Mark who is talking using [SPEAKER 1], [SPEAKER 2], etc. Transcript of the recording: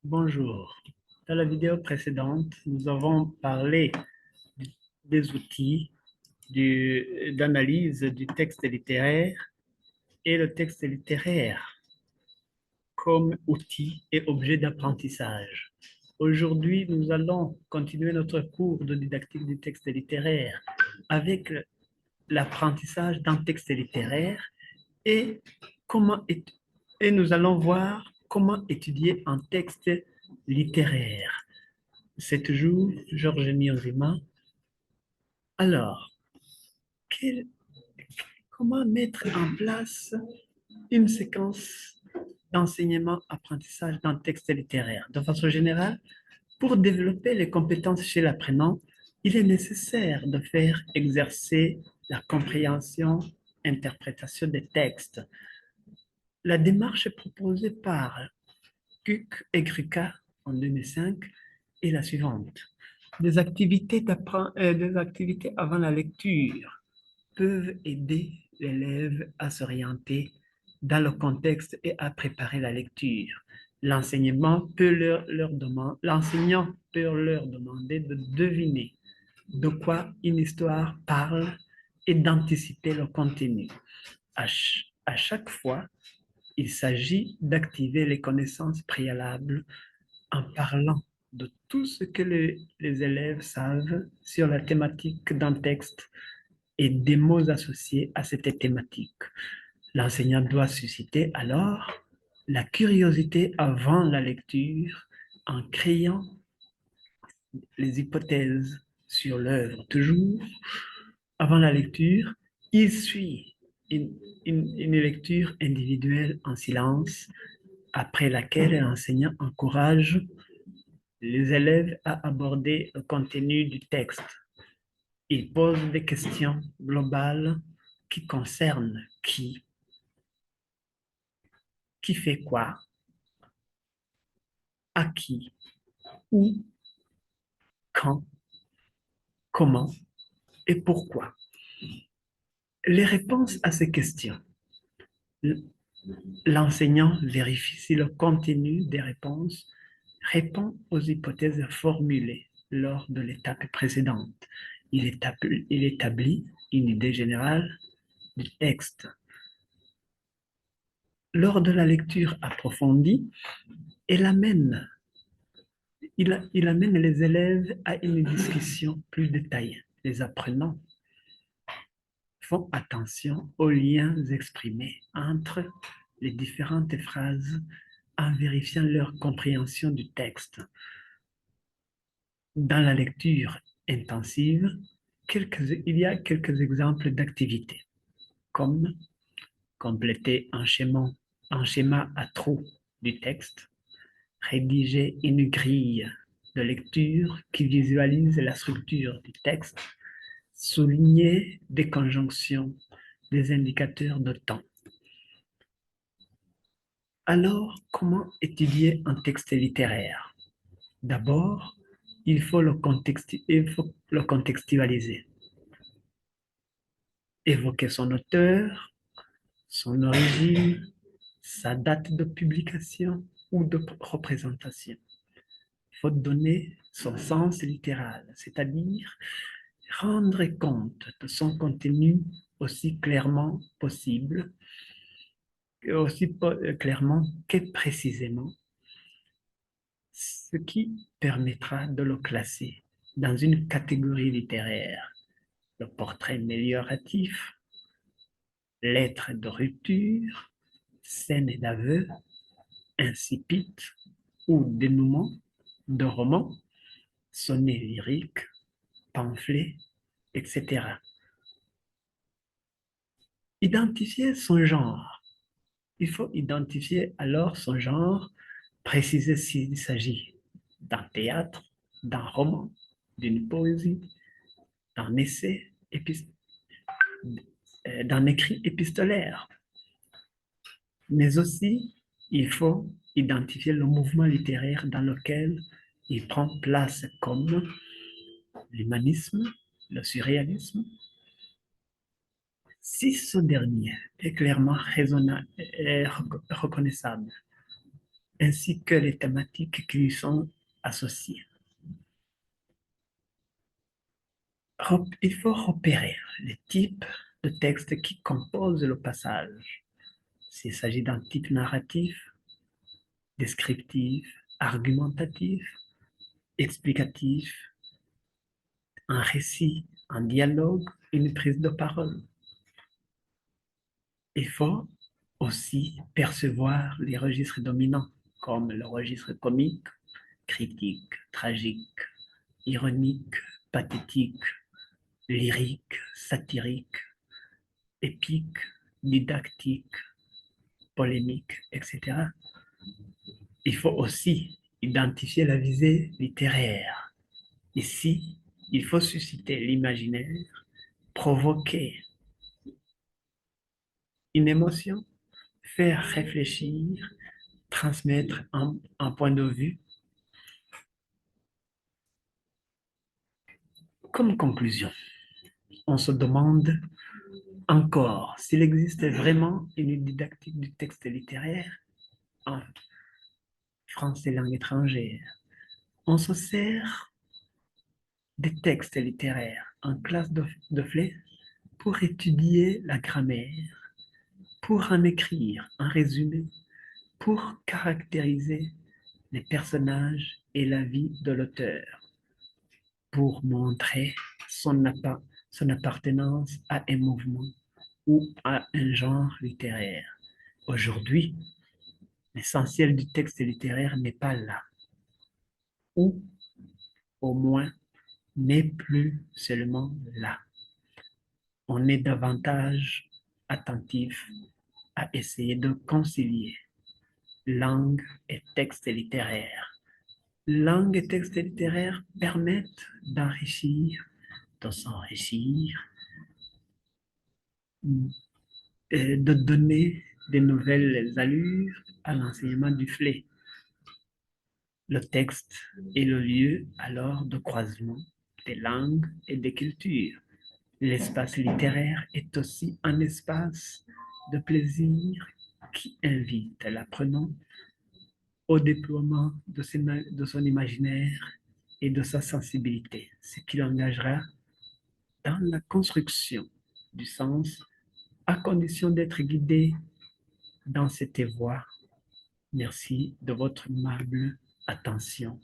[SPEAKER 1] Bonjour. Dans la vidéo précédente, nous avons parlé des outils d'analyse du texte littéraire et le texte littéraire comme outil et objet d'apprentissage. Aujourd'hui, nous allons continuer notre cours de didactique du texte littéraire avec l'apprentissage d'un texte littéraire et, comment et nous allons voir comment étudier un texte littéraire. C'est toujours Georges Niozima. Alors, quel- comment mettre en place une séquence d'enseignement-apprentissage d'un texte littéraire? De façon générale, pour développer les compétences chez l'apprenant, il est nécessaire de faire exercer la compréhension, interprétation des textes. La démarche proposée par Kuk et Gruka en 2005 est la suivante. Des activités avant la lecture peuvent aider l'élève à s'orienter dans le contexte et à préparer la lecture. L'enseignant peut leur demander de deviner de quoi une histoire parle et d'anticiper le contenu. À chaque fois, il s'agit d'activer les connaissances préalables en parlant de tout ce que les élèves savent sur la thématique d'un texte et des mots associés à cette thématique. L'enseignant doit susciter alors la curiosité avant la lecture en créant les hypothèses sur l'œuvre. Toujours avant la lecture, il suit une lecture individuelle en silence, après laquelle l'enseignant encourage les élèves à aborder le contenu du texte. Il pose des questions globales qui concernent qui fait quoi, à qui, où, quand, comment et pourquoi. Les réponses à ces questions, l'enseignant vérifie si le contenu des réponses répond aux hypothèses formulées lors de l'étape précédente. Il établit une idée générale du texte. Lors de la lecture approfondie, il amène les élèves à une discussion plus détaillée. Les apprenants font attention aux liens exprimés entre les différentes phrases en vérifiant leur compréhension du texte. Dans la lecture intensive, il y a quelques exemples d'activités, comme compléter un schéma à trous du texte, rédiger une grille de lecture qui visualise la structure du texte, souligner des conjonctions, des indicateurs de temps. Alors, comment étudier un texte littéraire? D'abord, il faut le contextualiser, évoquer son auteur, son origine, sa date de publication ou de représentation. Il faut donner son sens littéral, c'est-à-dire rendre compte de son contenu aussi clairement possible, aussi clairement que précisément, ce qui permettra de le classer dans une catégorie littéraire, le portrait amélioratif, lettre de rupture, scène d'aveu, incipit ou dénouement de roman, sonnet lyrique, pamphlet, etc. Identifier son genre. Il faut identifier alors son genre, préciser s'il s'agit d'un théâtre, d'un roman, d'une poésie, d'un essai, d'un écrit épistolaire. Mais aussi, il faut identifier le mouvement littéraire dans lequel il prend place, comme l'humanisme, le surréalisme. Si ce dernier est clairement reconnaissable, ainsi que les thématiques qui lui sont associées. Il faut repérer les types de textes qui composent le passage. S'il s'agit d'un type narratif, descriptif, argumentatif, explicatif, un récit, un dialogue, une prise de parole. Il faut aussi percevoir les registres dominants, comme le registre comique, critique, tragique, ironique, pathétique, lyrique, satirique, épique, didactique, polémique, etc. Il faut aussi identifier la visée littéraire. Ici, il faut susciter l'imaginaire, provoquer une émotion, faire réfléchir, transmettre un point de vue. Comme conclusion, on se demande encore s'il existe vraiment une didactique du texte littéraire en français langue étrangère. On se sert des textes littéraires en classe de FLE pour étudier la grammaire, pour en écrire un résumé, pour caractériser les personnages et la vie de l'auteur, pour montrer son appartenance à un mouvement ou à un genre littéraire. Aujourd'hui, l'essentiel du texte littéraire n'est pas là, ou au moins n'est plus seulement là. On est davantage attentif à essayer de concilier langue et texte littéraire. Langue et texte littéraire permettent d'enrichir, de s'enrichir, de donner de nouvelles allures à l'enseignement du FLE. Le texte est le lieu alors de croisement des langues et des cultures. L'espace littéraire est aussi un espace de plaisir qui invite l'apprenant au déploiement de son imaginaire et de sa sensibilité, ce qui l'engagera dans la construction du sens à condition d'être guidé dans cette voie. Merci de votre aimable attention.